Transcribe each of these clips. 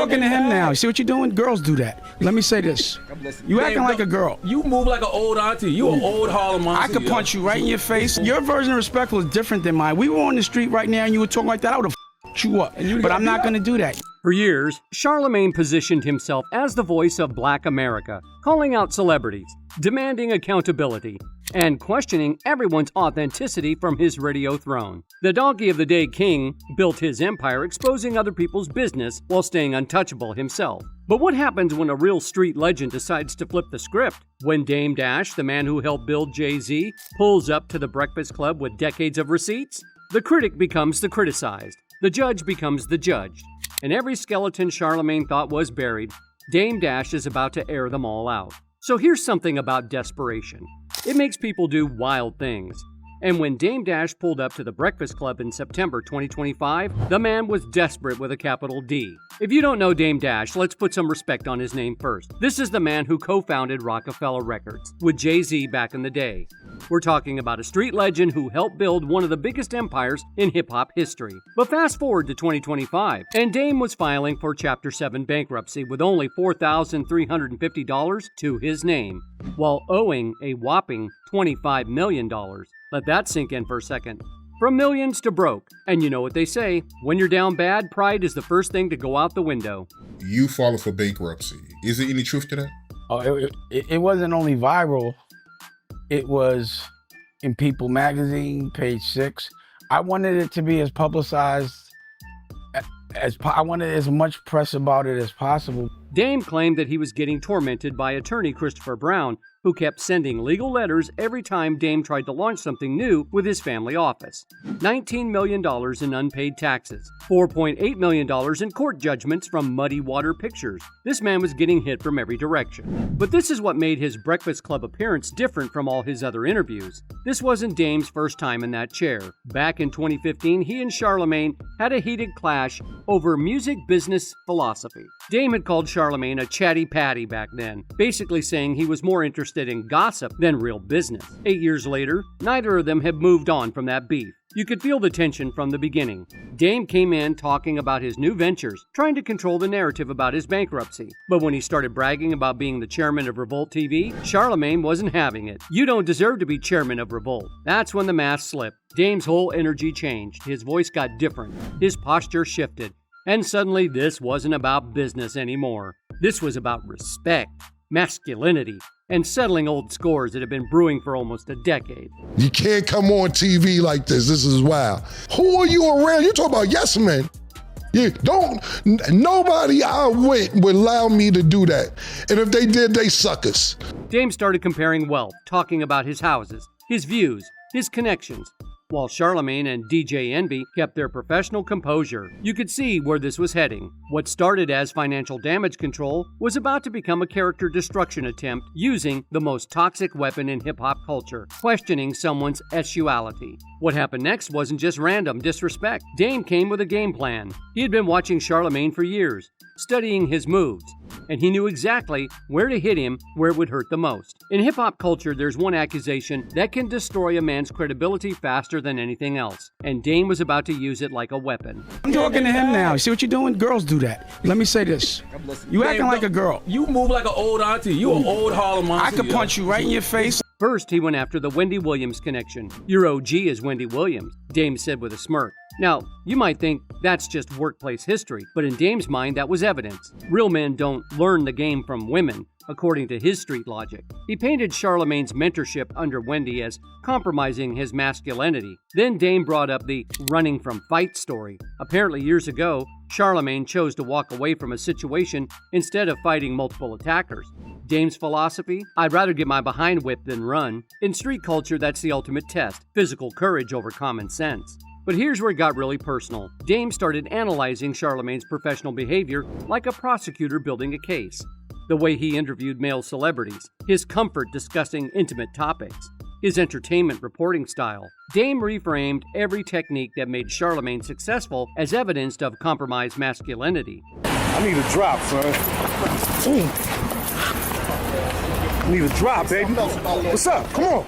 talking to him now. See what you're doing? Girls do that. Let me say this. You acting like a girl. You move like an old auntie. You an old Charlamagne. I could punch you right in your face. Your version of respectful is different than mine. We were on the street right now and you were talking like that, I would have you up. But I'm not going to do that. For years, Charlemagne positioned himself as the voice of Black America, calling out celebrities, demanding accountability, and questioning everyone's authenticity from his radio throne. The Donkey of the Day King built his empire exposing other people's business while staying untouchable himself. But what happens when a real street legend decides to flip the script? When Dame Dash, the man who helped build Jay-Z, pulls up to the Breakfast Club with decades of receipts? The critic becomes the criticized. The judge becomes the judged. And every skeleton Charlemagne thought was buried, Dame Dash is about to air them all out. So here's something about desperation. It makes people do wild things. And when Dame Dash pulled up to the Breakfast Club in September 2025, the man was desperate with a capital D. If you don't know Dame Dash, let's put some respect on his name first. This is the man who co-founded Rockefeller Records with Jay-Z back in the day. We're talking about a street legend who helped build one of the biggest empires in hip-hop history. But fast forward to 2025, and Dame was filing for Chapter 7 bankruptcy with only $4,350 to his name, while owing a whopping $25 million. Let that sink in for a second. From millions to broke. And you know what they say, when you're down bad, pride is the first thing to go out the window. You filing for bankruptcy. Is there any truth to that? Oh, it wasn't only viral. It was in People magazine, page 6. I wanted it to be as publicized I wanted as much press about it as possible. Dame claimed that he was getting tormented by attorney Christopher Brown, who kept sending legal letters every time Dame tried to launch something new with his family office. $19 million in unpaid taxes, $4.8 million in court judgments from Muddy Water Pictures. This man was getting hit from every direction. But this is what made his Breakfast Club appearance different from all his other interviews. This wasn't Dame's first time in that chair. Back in 2015, he and Charlemagne had a heated clash over music business philosophy. Dame had called Charlemagne a chatty patty back then, basically saying he was more interested in gossip than real business. 8 years later, neither of them had moved on from that beef. You could feel the tension from the beginning. Dame came in talking about his new ventures, trying to control the narrative about his bankruptcy. But when he started bragging about being the chairman of Revolt TV, Charlemagne wasn't having it. You don't deserve to be chairman of Revolt. That's when the mask slipped. Dame's whole energy changed. His voice got different. His posture shifted. And suddenly, this wasn't about business anymore. This was about respect, masculinity, and settling old scores that have been brewing for almost a decade. You can't come on TV like this. This is wild. Who are you around? You talk about yes men. Nobody I with would allow me to do that. And if they did, they suckers. Dame started comparing wealth, talking about his houses, his views, his connections, while Charlemagne and DJ Envy kept their professional composure. You could see where this was heading. What started as financial damage control was about to become a character destruction attempt using the most toxic weapon in hip-hop culture, questioning someone's sexuality. What happened next wasn't just random disrespect. Dame came with a game plan. He had been watching Charlemagne for years, studying his moves, and he knew exactly where to hit him where it would hurt the most. In hip-hop culture, there's one accusation that can destroy a man's credibility faster than anything else, and Dame was about to use it like a weapon. I'm talking to him now. See what you're doing? Girls do that. Let me say this. You acting like a girl. You move like an old auntie. You an old Charlamagne. I could punch you right in your face. First, he went after the Wendy Williams connection. Your OG is Wendy Williams, Dame said with a smirk. Now, you might think that's just workplace history, but in Dame's mind, that was evidence. Real men don't learn the game from women, according to his street logic. He painted Charlemagne's mentorship under Wendy as compromising his masculinity. Then Dame brought up the running from fight story. Apparently years ago, Charlemagne chose to walk away from a situation instead of fighting multiple attackers. Dame's philosophy? I'd rather get my behind whipped than run. In street culture, that's the ultimate test, physical courage over common sense. But here's where it got really personal. Dame started analyzing Charlemagne's professional behavior like a prosecutor building a case. The way he interviewed male celebrities, his comfort discussing intimate topics, his entertainment reporting style. Dame reframed every technique that made Charlemagne successful as evidenced of compromised masculinity. I need a drop, son. I need a drop, baby. What's up? Come on.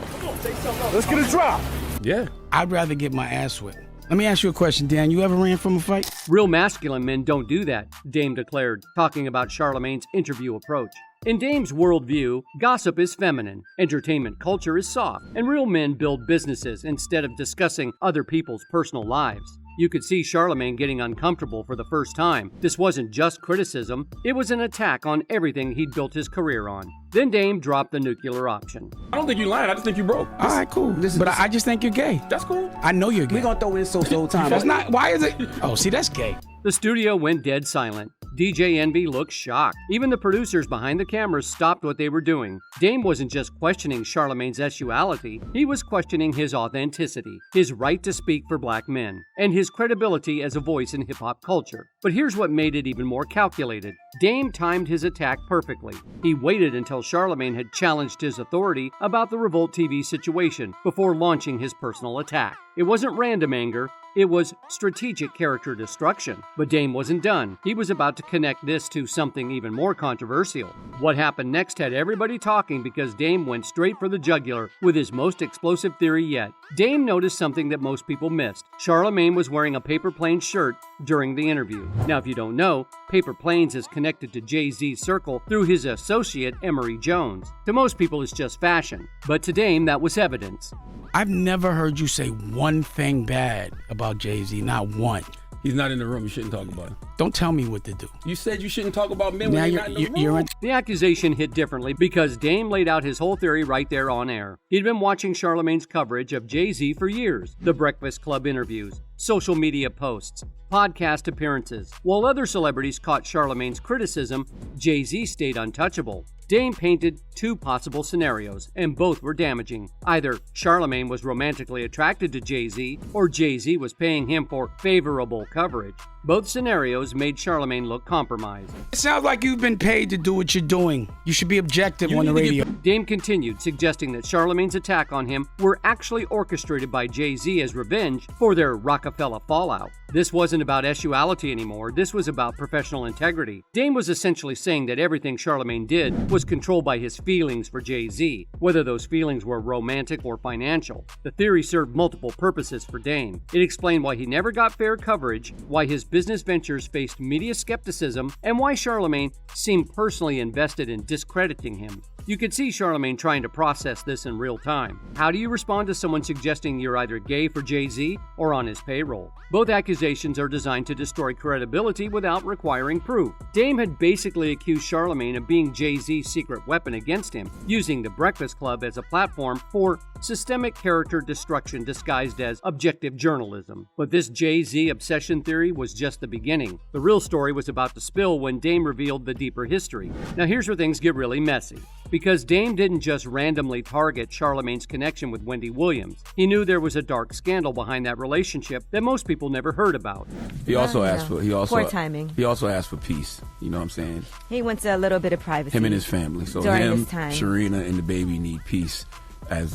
Let's get a drop. Yeah. I'd rather get my ass whipped. Let me ask you a question, Dan. You ever ran from a fight? Real masculine men don't do that, Dame declared, talking about Charlemagne's interview approach. In Dame's worldview, gossip is feminine, entertainment culture is soft, and real men build businesses instead of discussing other people's personal lives. You could see Charlemagne getting uncomfortable for the first time. This wasn't just criticism, it was an attack on everything he'd built his career on. Then Dame dropped the nuclear option. I don't think you lying. I just think you broke. All right, cool. But I just think you're gay. That's cool. I know you're gay. We gonna throw insults the whole time. That's not. Why is it? Oh, see, that's gay. The studio went dead silent. DJ Envy looked shocked. Even the producers behind the cameras stopped what they were doing. Dame wasn't just questioning Charlemagne's sexuality, he was questioning his authenticity, his right to speak for black men, and his credibility as a voice in hip-hop culture. But here's what made it even more calculated. Dame timed his attack perfectly. He waited until Charlemagne had challenged his authority about the Revolt TV situation before launching his personal attack. It wasn't random anger, it was strategic character destruction. But Dame wasn't done. He was about to connect this to something even more controversial. What happened next had everybody talking because Dame went straight for the jugular with his most explosive theory yet. Dame noticed something that most people missed. Charlemagne was wearing a Paper Planes shirt during the interview. Now, if you don't know, Paper Planes is connected to Jay-Z's circle through his associate Emery Jones. To most people, it's just fashion. But to Dame, that was evidence. I've never heard you say one thing bad about Jay-Z, not one. He's not in the room. You shouldn't talk about him. Don't tell me what to do. You said you shouldn't talk about men Now when they're not in the room. The accusation hit differently because Dame laid out his whole theory right there on air. He'd been watching Charlemagne's coverage of Jay-Z for years, the Breakfast Club interviews, social media posts, podcast appearances. While other celebrities caught Charlemagne's criticism, Jay-Z stayed untouchable. Dame painted two possible scenarios, and both were damaging. Either Charlemagne was romantically attracted to Jay-Z, or Jay-Z was paying him for favorable coverage. Both scenarios made Charlemagne look compromised. It sounds like you've been paid to do what you're doing. You should be objective on the radio. Dame continued, suggesting that Charlemagne's attack on him were actually orchestrated by Jay-Z as revenge for their Rockefeller fallout. This wasn't about sexuality anymore, this was about professional integrity. Dame was essentially saying that everything Charlemagne did was controlled by his feelings for Jay-Z, whether those feelings were romantic or financial. The theory served multiple purposes for Dame. It explained why he never got fair coverage, why his business ventures faced media skepticism, and why Charlemagne seemed personally invested in discrediting him. You could see Charlemagne trying to process this in real time. How do you respond to someone suggesting you're either gay for Jay-Z or on his payroll? Both accusations are designed to destroy credibility without requiring proof. Dame had basically accused Charlemagne of being Jay-Z's secret weapon against him, using the Breakfast Club as a platform for systemic character destruction disguised as objective journalism. But this Jay-Z obsession theory was just the beginning. The real story was about to spill when Dame revealed the deeper history. Now here's where things get really messy. Because Dame didn't just randomly target Charlemagne's connection with Wendy Williams. He knew there was a dark scandal behind that relationship that most people never heard about. He also asked for poor timing. He also asked for peace. You know what I'm saying? He wants a little bit of privacy. Him and his family. So during him, this time. Sharina, and the baby need peace as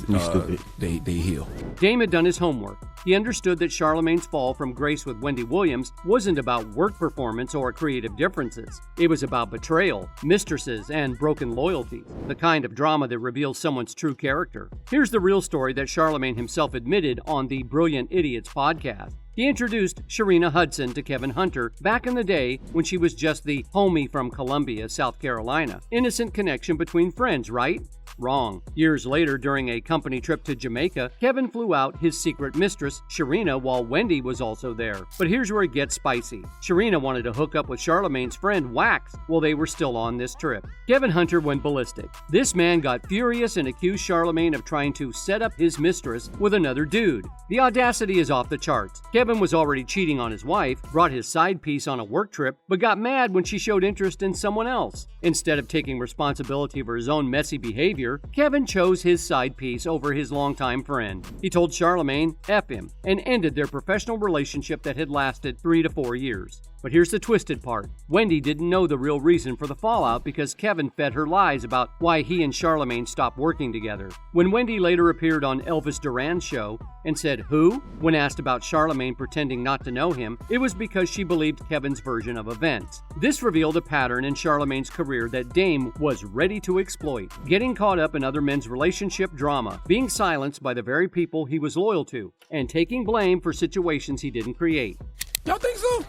they heal. Dame had done his homework. He understood that Charlemagne's fall from grace with Wendy Williams wasn't about work performance or creative differences. It was about betrayal, mistresses, and broken loyalties, the kind of drama that reveals someone's true character. Here's the real story that Charlemagne himself admitted on the Brilliant Idiots podcast. He introduced Sharina Hudson to Kevin Hunter back in the day when she was just the homie from Columbia, South Carolina. Innocent connection between friends, right? Wrong. Years later, during a company trip to Jamaica, Kevin flew out his secret mistress, Sharina, while Wendy was also there. But here's where it gets spicy. Sharina wanted to hook up with Charlemagne's friend, Wax, while they were still on this trip. Kevin Hunter went ballistic. This man got furious and accused Charlemagne of trying to set up his mistress with another dude. The audacity is off the charts. Kevin was already cheating on his wife, brought his side piece on a work trip, but got mad when she showed interest in someone else. Instead of taking responsibility for his own messy behavior, Kevin chose his side piece over his longtime friend. He told Charlemagne, F him, and ended their professional relationship that had lasted 3 to 4 years. But here's the twisted part. Wendy didn't know the real reason for the fallout because Kevin fed her lies about why he and Charlamagne stopped working together. When Wendy later appeared on Elvis Duran's show and said, "Who?" when asked about Charlamagne pretending not to know him, it was because she believed Kevin's version of events. This revealed a pattern in Charlamagne's career that Dame was ready to exploit, getting caught up in other men's relationship drama, being silenced by the very people he was loyal to, and taking blame for situations he didn't create. Y'all think so?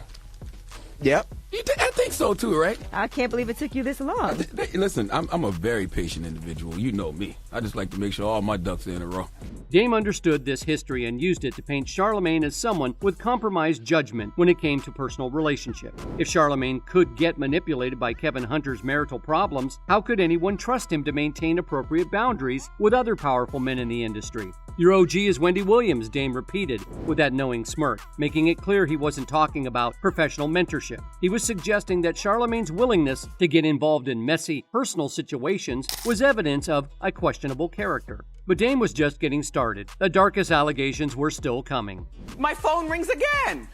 Yep. I think so too, right? I can't believe it took you this long. Listen, I'm a very patient individual. You know me. I just like to make sure all my ducks are in a row. Dame understood this history and used it to paint Charlamagne as someone with compromised judgment when it came to personal relationships. If Charlamagne could get manipulated by Kevin Hunter's marital problems, how could anyone trust him to maintain appropriate boundaries with other powerful men in the industry? "Your OG is Wendy Williams," Dame repeated with that knowing smirk, making it clear he wasn't talking about professional mentorship. He was suggesting that Charlamagne's willingness to get involved in messy, personal situations was evidence of a questionable character. But Dame was just getting started. The darkest allegations were still coming. My phone rings again.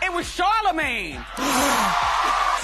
It was Charlemagne.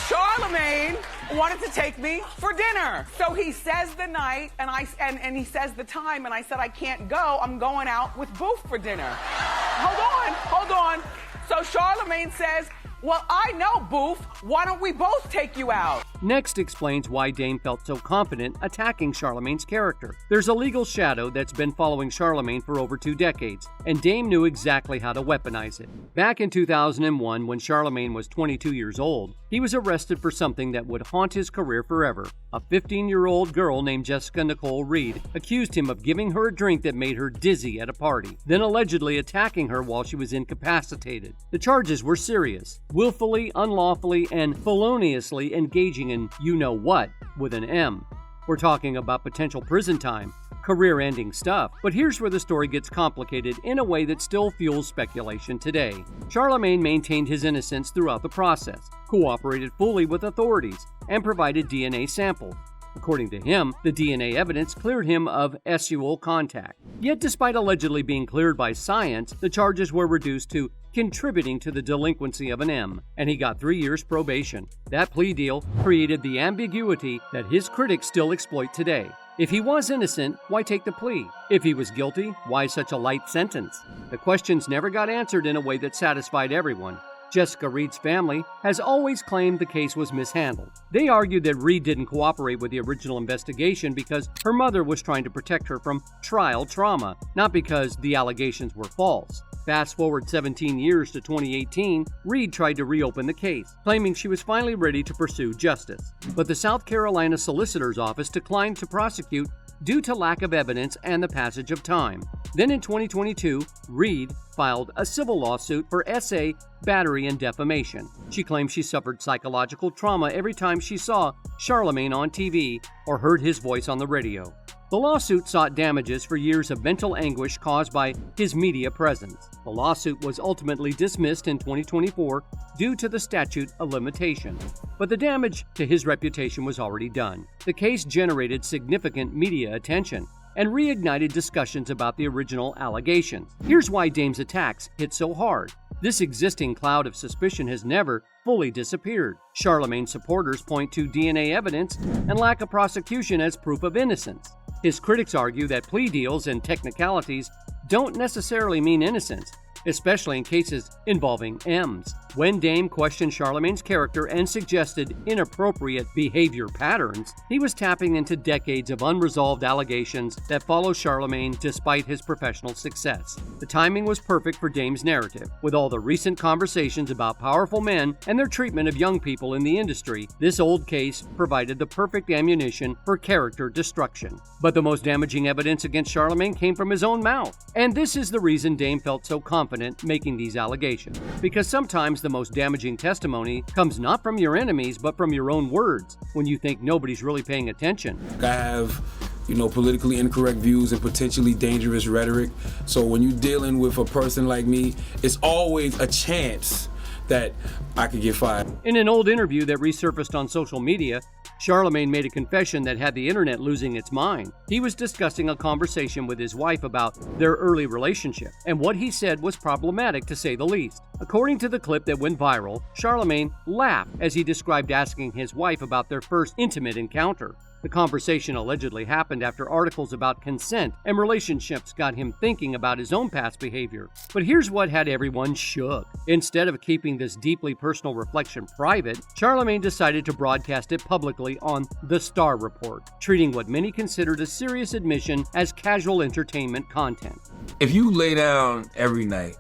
Charlemagne wanted to take me for dinner. So he says the night and he says the time, and I said I can't go. I'm going out with Boof for dinner. Hold on. So Charlemagne says, "Well, I know Boof. Why don't we both take you out?" Next explains why Dame felt so confident attacking Charlamagne's character. There's a legal shadow that's been following Charlamagne for over 2 decades, and Dame knew exactly how to weaponize it. Back in 2001, when Charlamagne was 22 years old, he was arrested for something that would haunt his career forever. A 15-year-old girl named Jessica Nicole Reed accused him of giving her a drink that made her dizzy at a party, then allegedly attacking her while she was incapacitated. The charges were serious: willfully, unlawfully, and feloniously engaging in you-know-what with an M. We're talking about potential prison time, career-ending stuff. But here's where the story gets complicated in a way that still fuels speculation today. Charlamagne maintained his innocence throughout the process, cooperated fully with authorities, and provided DNA samples. According to him, the DNA evidence cleared him of sexual contact. Yet despite allegedly being cleared by science, the charges were reduced to contributing to the delinquency of an M, and he got 3 years probation. That plea deal created the ambiguity that his critics still exploit today. If he was innocent, why take the plea? If he was guilty, why such a light sentence? The questions never got answered in a way that satisfied everyone. Jessica Reed's family has always claimed the case was mishandled. They argued that Reed didn't cooperate with the original investigation because her mother was trying to protect her from trial trauma, not because the allegations were false. Fast forward 17 years to 2018, Reed tried to reopen the case, claiming she was finally ready to pursue justice. But the South Carolina Solicitor's Office declined to prosecute due to lack of evidence and the passage of time. Then in 2022, Reed filed a civil lawsuit for SA, battery, and defamation. She claimed she suffered psychological trauma every time she saw Charlamagne on TV or heard his voice on the radio. The lawsuit sought damages for years of mental anguish caused by his media presence. The lawsuit was ultimately dismissed in 2024 due to the statute of limitation. But the damage to his reputation was already done. The case generated significant media attention and reignited discussions about the original allegations. Here's why Dame's attacks hit so hard. This existing cloud of suspicion has never fully disappeared. Charlamagne supporters point to DNA evidence and lack of prosecution as proof of innocence. His critics argue that plea deals and technicalities don't necessarily mean innocence, especially in cases involving M's. When Dame questioned Charlamagne's character and suggested inappropriate behavior patterns, he was tapping into decades of unresolved allegations that follow Charlamagne despite his professional success. The timing was perfect for Dame's narrative. With all the recent conversations about powerful men and their treatment of young people in the industry, this old case provided the perfect ammunition for character destruction. But the most damaging evidence against Charlamagne came from his own mouth. And this is the reason Dame felt so confident making these allegations. Because sometimes the most damaging testimony comes not from your enemies, but from your own words, when you think nobody's really paying attention. I have, politically incorrect views and potentially dangerous rhetoric. So when you're dealing with a person like me, it's always a chance that I could get fired. In an old interview that resurfaced on social media, Charlemagne made a confession that had the internet losing its mind. He was discussing a conversation with his wife about their early relationship, and what he said was problematic to say the least. According to the clip that went viral, Charlemagne laughed as he described asking his wife about their first intimate encounter. The conversation allegedly happened after articles about consent and relationships got him thinking about his own past behavior. But here's what had everyone shook. Instead of keeping this deeply personal reflection private, Charlemagne decided to broadcast it publicly on The Star Report, treating what many considered a serious admission as casual entertainment content. If you lay down every night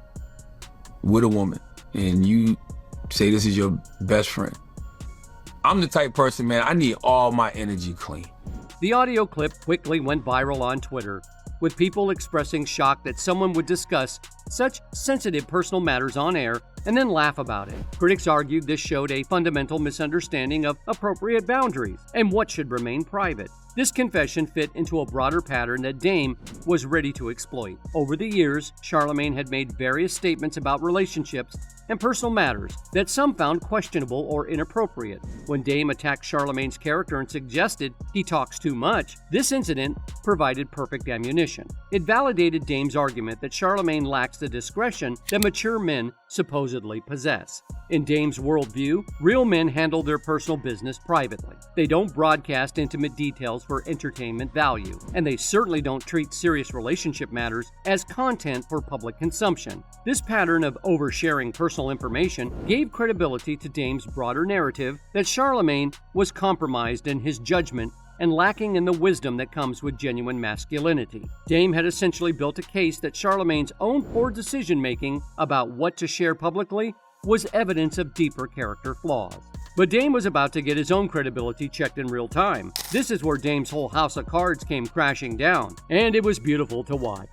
with a woman and you say this is your best friend, I'm the type person, man, I need all my energy clean. The audio clip quickly went viral on Twitter, with people expressing shock that someone would discuss such sensitive personal matters on air and then laugh about it. Critics argued this showed a fundamental misunderstanding of appropriate boundaries and what should remain private. This confession fit into a broader pattern that Dame was ready to exploit. Over the years, Charlemagne had made various statements about relationships and personal matters that some found questionable or inappropriate. When Dame attacked Charlemagne's character and suggested he talks too much, this incident provided perfect ammunition. It validated Dame's argument that Charlemagne lacks the discretion that mature men supposedly possess. In Dame's worldview, real men handle their personal business privately. They don't broadcast intimate details for entertainment value, and they certainly don't treat serious relationship matters as content for public consumption. This pattern of oversharing personal information gave credibility to Dame's broader narrative that Charlemagne was compromised in his judgment and lacking in the wisdom that comes with genuine masculinity. Dame had essentially built a case that Charlemagne's own poor decision-making about what to share publicly was evidence of deeper character flaws. But Dame was about to get his own credibility checked in real time. This is where Dame's whole house of cards came crashing down, and it was beautiful to watch.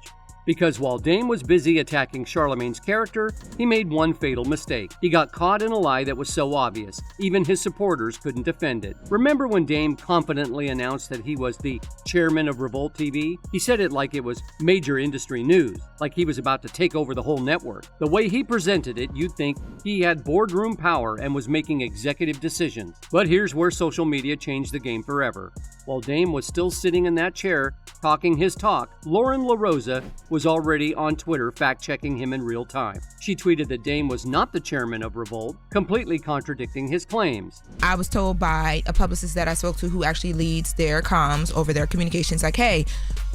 Because while Dame was busy attacking Charlemagne's character, he made one fatal mistake. He got caught in a lie that was so obvious, even his supporters couldn't defend it. Remember when Dame confidently announced that he was the chairman of Revolt TV? He said it like it was major industry news, like he was about to take over the whole network. The way he presented it, you'd think he had boardroom power and was making executive decisions. But here's where social media changed the game forever. While Dame was still sitting in that chair, talking his talk, Lauren LaRosa was already on Twitter fact-checking him in real time. She tweeted that Dame was not the chairman of Revolt, completely contradicting his claims. I was told by a publicist that I spoke to who actually leads their comms over their communications, like, hey,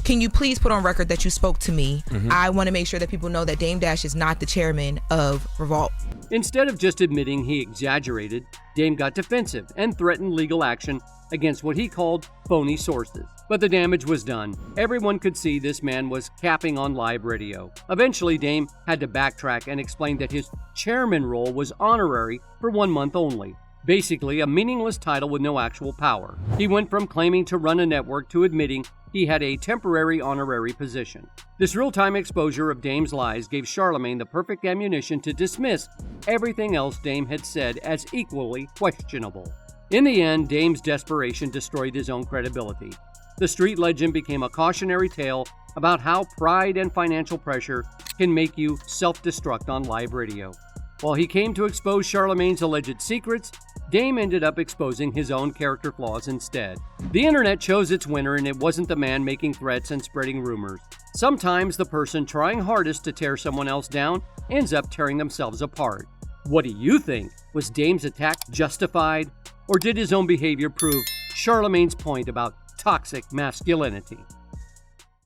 can you please put on record that you spoke to me? I want to make sure that people know that Dame Dash is not the chairman of Revolt. Instead of just admitting he exaggerated, Dame got defensive and threatened legal action against what he called phony sources. But the damage was done. Everyone could see this man was capping on live radio. Eventually, Dame had to backtrack and explain that his chairman role was honorary for 1 month only. Basically, a meaningless title with no actual power. He went from claiming to run a network to admitting he had a temporary honorary position. This real-time exposure of Dame's lies gave Charlemagne the perfect ammunition to dismiss everything else Dame had said as equally questionable. In the end, Dame's desperation destroyed his own credibility. The street legend became a cautionary tale about how pride and financial pressure can make you self-destruct on live radio. While he came to expose Charlemagne's alleged secrets, Dame ended up exposing his own character flaws instead. The internet chose its winner, and it wasn't the man making threats and spreading rumors. Sometimes the person trying hardest to tear someone else down ends up tearing themselves apart. What do you think? Was Dame's attack justified? Or did his own behavior prove Charlemagne's point about toxic masculinity?